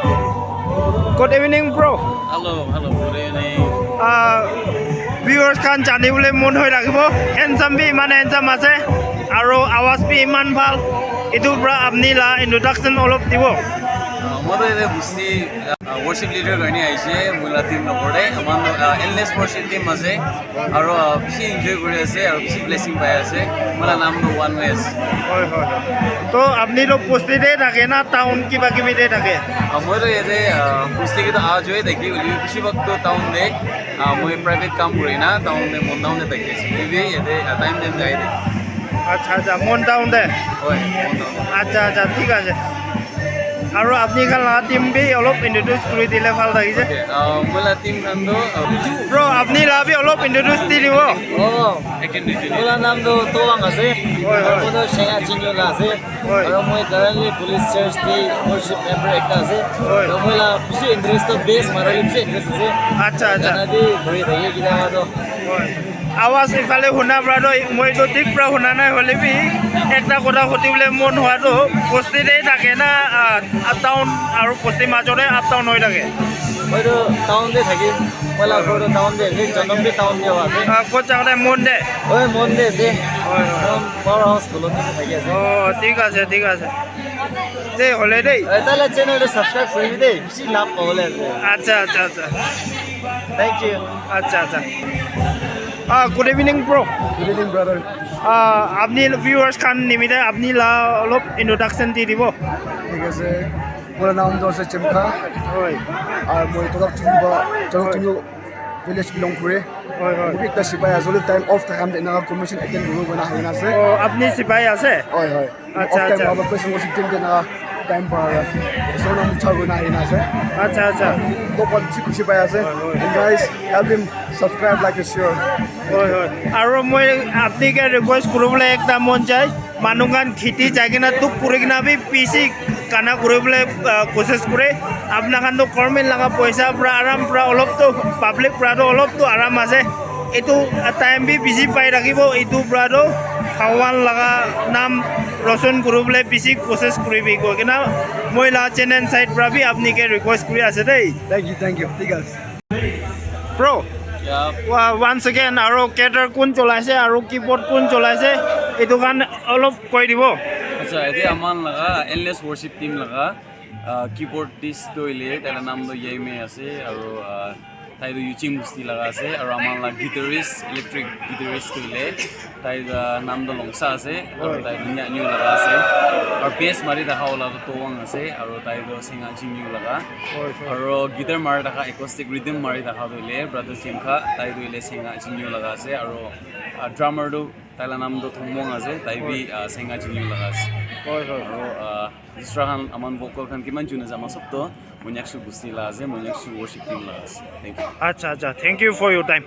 Good evening, bro. Hello, good evening. Viewers can janibole mon hoi rakhibo. Handsome bi iman handsome ase. Aro awaz bi iman bhal. Itu bra apni la introduction olop dibo. Mother is a worship leader going to Mula team number endless worship team Maze, Aro, she enjoy or she blessing by us, Mala number 1 ways. So, apni log posti de thake na town ki baki mi de thake. Mother is a posti ki to aaj de ki bishi waktu town de moi private काम kori na town de mon down de thake. Maybe ye time de jai de. Acha mon down de. Hoy, mon down. Acha thik ache. Aro apni khan la team bi olop introduce kori dile bhal lagise. Mula team kando Bro, apni la bi olop introduce di dibo. Mula naam do Toang ase. Mono Senga Chinyola ase. Aro moi currently police church di worship member ekta ase. Aro moila bishi interest to base marali bishi interest ase. Acha. Nabi bhori thake kida to. आवाज इफाले हुना ब्रादो মই তো ঠিক প্রা हुना নাই হলে B একটা কথা হতিবলে মন হওয়াটো পোস্টি দে থাকে না টাউন আৰু পোস্টি মাজৰে আপ টাউন হৈ থাকে মই তো টাউন দে থাকি পলা ঘৰ টাউন দে জনম দে টাউন দে আছে ক'ত যাওঁতে মন দে ওই মন দে আছে পাওয়ার হাউস স্কুলত থাকি আছে ঠিক আছে দে হলে দেই তাহলে চ্যানেলটো সাবস্ক্রাইব কৰিবি দেই বেছি লাভ পাবলে আচ্ছা থ্যাংক ইউ আচ্ছা good evening bro good evening brother আপনি ভিউয়ার্স খান নিমিতে আপনি লা অলপ ইন্ট্রোডাকশন দি দিব ঠিক আছে মোৰ নাম আছে চিমকা হয় আৰ মই তলক চুনিব ভিলেজ বিলং কৰে হয় একটা সিপাই আসলে টাইম অফ থাকাম দেনা কমিশন এটেন্ড কৰিব না হাইনা আছে আপনি সিপাহী আছে হয় আচ্ছা আবার পেছন ওসিক টিম দেনা টাইম পাওয়া সোনা মুছাবো না হাইনা আছে আচ্ছা তো পলিসি খুশি পাই আছে and guys help him subscribe like এ শেয়ার হয় আৰু মই আপনিকে ৰিকুৱেষ্ট কৰিবলৈ একটা মন যায় মানুহগান খেতি যাই কিনা তোক কৰি কিনা বি পিচি কানা কৰিবলৈ কোচিছ কৰে আপোনাখানতো কৰ্মেল লগা পইচা পৰা আৰাম পৰা অলপতো পাব্লিক পৰাতো অলপতো আৰাম আছে এইটো টাইম বি বিজি পাই ৰাখিব এইটো পৰাতো ভগৱান লগা নাম ৰচন কৰিবলৈ বেছি কোচিছ কৰিবি কৈ কিনা মই লা চেনেল চাইড পৰা বি আপনিকে ৰিকুৱেষ্ট কৰি আছে দেই থ্যাংক ইউ ঠিক আছে ব্ৰ once again আৰু কেটাৰ কোন চলাইছে আৰু কিবোৰ্ড কোন চলাইছে এইটো গান অলপ কৈ দিব আচ্ছা এতে আমার লাগা এনলেস ওয়ার্শিপ টিম লাগা কিবোর্ডিস্ট তৈলে তার নাম তো ইয়েমে আছে আর তাই ইউচিং মুস্তি লাগা আছে আর আমার লাগা গিটারিস্ট ইলেকট্রিক গিটারিস্ট তৈলে তাই নাম তো লংসা আছে আর তাই নিউ লাগা আছে আর বেস মারি দেখা ওলা তো তোয়াং আছে আর তাই তো সিঙ্গা চিনিউ লাগা আর গিটার মারি দেখা অ্যাকোস্টিক রিদম মারি দেখা তৈলে ব্রাদার চিমখা তাই তৈলে সিঙ্গা চিনিউ লাগা আছে আর ড্রামার তো তাইলা নাম তো থমং আছে তাই বি সিঙ্গা চিনিউ লাগা আছে আৰু ইছৰাহান আমান ভোকাল খান কিমান জুনে জামা সব তো মন্যাকশু গুস্তি লা আছে মন্যাকশু ওয়ার্শিপ টিম লা আছে থ্যাংক ইউ আচ্ছা thank you for your time